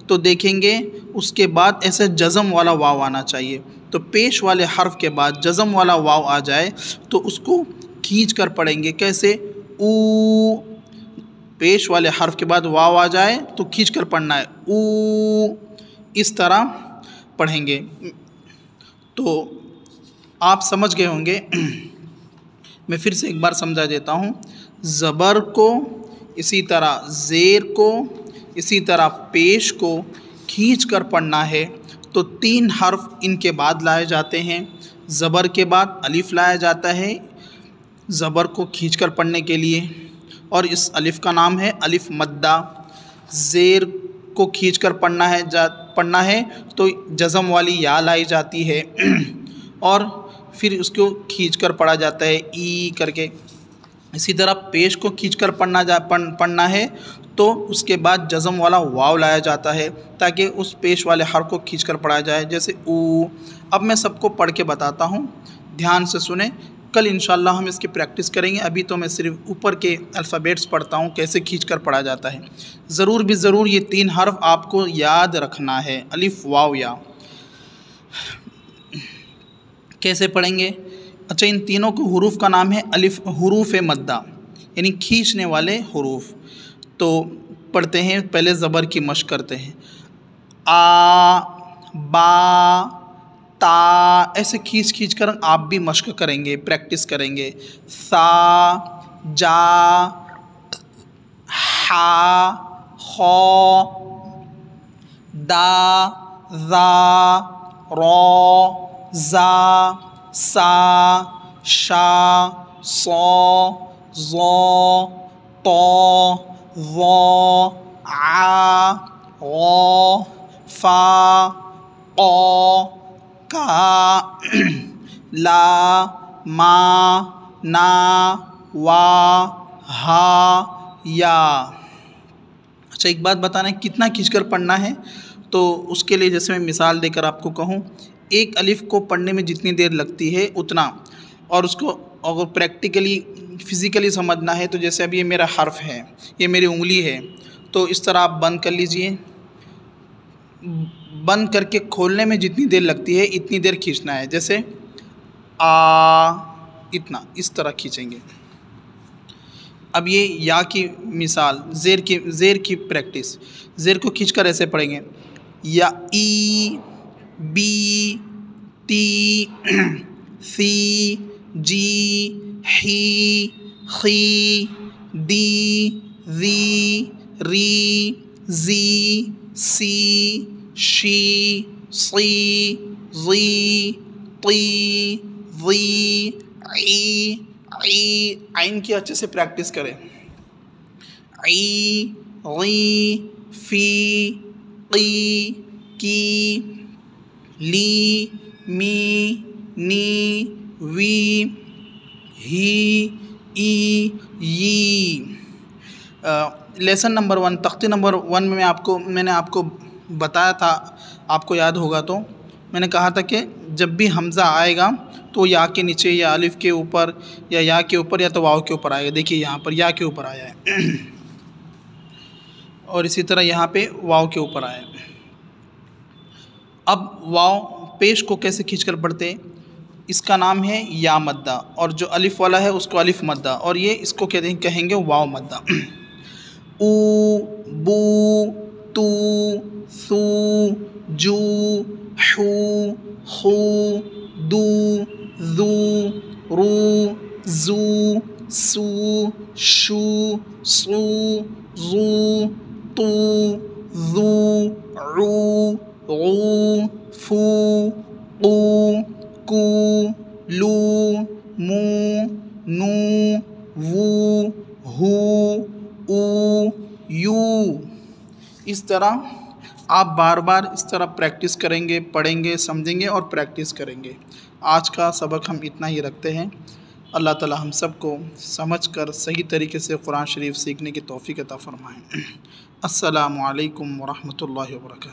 तो देखेंगे उसके बाद ऐसे जज़म वाला वाव आना चाहिए। तो पेश वाले हर्फ के बाद जज़म वाला वाव आ जाए तो उसको खींच कर पढ़ेंगे। कैसे? ऊ। पेश वाले हर्फ के बाद वाव आ जाए तो खींच कर पढ़ना है, ऊ। इस तरह पढ़ेंगे। तो आप समझ गए होंगे। मैं फिर से एक बार समझा देता हूँ। ज़बर को, इसी तरह ज़ेर को, इसी तरह पेश को खींच कर पढ़ना है तो 3 हर्फ इनके बाद लाए जाते हैं। ज़बर के बाद अलिफ़ लाया जाता है ज़बर को खींच कर पढ़ने के लिए, और इस अलिफ़ का नाम है अलिफ़ मद्दा। ज़ेर को खींच कर पढ़ना है तो जज़म वाली या लाई जाती है और फिर उसको खींच कर पढ़ा जाता है ई करके। इसी तरह पेश को खींच कर पढ़ना है तो उसके बाद जज़म वाला वाव लाया जाता है ताकि उस पेश वाले हर्फ को खींच कर पढ़ा जाए, जैसे ऊ। अब मैं सबको पढ़ के बताता हूँ, ध्यान से सुने। कल इंशाल्लाह हम इसकी प्रैक्टिस करेंगे। अभी तो मैं सिर्फ ऊपर के अल्फ़ाबेट्स पढ़ता हूँ कैसे खींच कर पढ़ा जाता है। ज़रूर भी ज़रूर ये 3 हर्फ आपको याद रखना है, अलिफ़ वाव या। कैसे पढ़ेंगे? अच्छा, इन तीनों को हुरूफ का नाम है हुरूफ मद्दा, यानी खींचने वाले हुरूफ। तो पढ़ते हैं, पहले ज़बर की मश्क करते हैं। आ, बा, ता, ऐसे खींच खींच कर आप भी मश्क करेंगे, प्रैक्टिस करेंगे। सा, जा, हा, खौ, दा, ज़ा, रौ, ज़ा, सा, शा, सौ, ज़ौ, तौ, ज़ौ, आ, गौ, फा, कौ, का, ला, मा, ना, वा, हा, या। अच्छा, एक बात बताना है कितना खींचकर पढ़ना है। तो उसके लिए जैसे मैं मिसाल देकर आपको कहूँ, एक अलिफ़ को पढ़ने में जितनी देर लगती है उतना, और उसको अगर प्रैक्टिकली फ़िज़िकली समझना है तो जैसे अब ये मेरा हर्फ है, ये मेरी उंगली है, तो इस तरह आप बंद कर लीजिए। बंद करके खोलने में जितनी देर लगती है इतनी देर खींचना है। जैसे आ, इतना, इस तरह खींचेंगे। अब ये या की मिसाल, ज़ेर की प्रैक्टिस। ज़ेर को खींचकर ऐसे पढ़ेंगे, या, ई, बी, ती, सी, जी, ही, खी, दी, ज़ी, री, ज़ी, सी, शी, सी, ज़ी, ती, ज़ी, ई, आइन की अच्छे से प्रैक्टिस करें। ई, री, फी, की, ली, मी, नी, वी, ही, ई, यी। लेसन नंबर 1, तख्ती नंबर 1 में मैंने आपको बताया था, आपको याद होगा तो मैंने कहा था कि जब भी हमज़ा आएगा तो या के नीचे या अलिफ़ के ऊपर या के ऊपर या तो वाव के ऊपर आएगा। देखिए यहाँ पर या के ऊपर आया है और इसी तरह यहाँ पे वाव के ऊपर आया है। अब वाव पेश को कैसे खींचकर पढ़ते हैं? इसका नाम है या मद्दा, और जो अलिफ़ वाला है उसको अलिफ़ मद्दा, और ये इसको कहेंगे वाव मद्दा। ऊ, बू, तू, सू, जू, हू, खू, दू, ज़ू, रू, ज़ू, सू, शू, सू, ज़ू, तू, ज़ू, ऊ, ऊ, फू, क़ू, कू, लू, मू, नू, वू, हू, ऊ, यू। इस तरह आप बार बार इस तरह प्रैक्टिस करेंगे, पढ़ेंगे, समझेंगे और प्रैक्टिस करेंगे। आज का सबक हम इतना ही रखते हैं। अल्लाह ताला हम सबको समझकर सही तरीके से कुरान शरीफ सीखने की तौफ़ीक़ अता फ़रमाएँ। अस्सलामु अलैकुम व रहमतुल्लाहि व बरकातहू।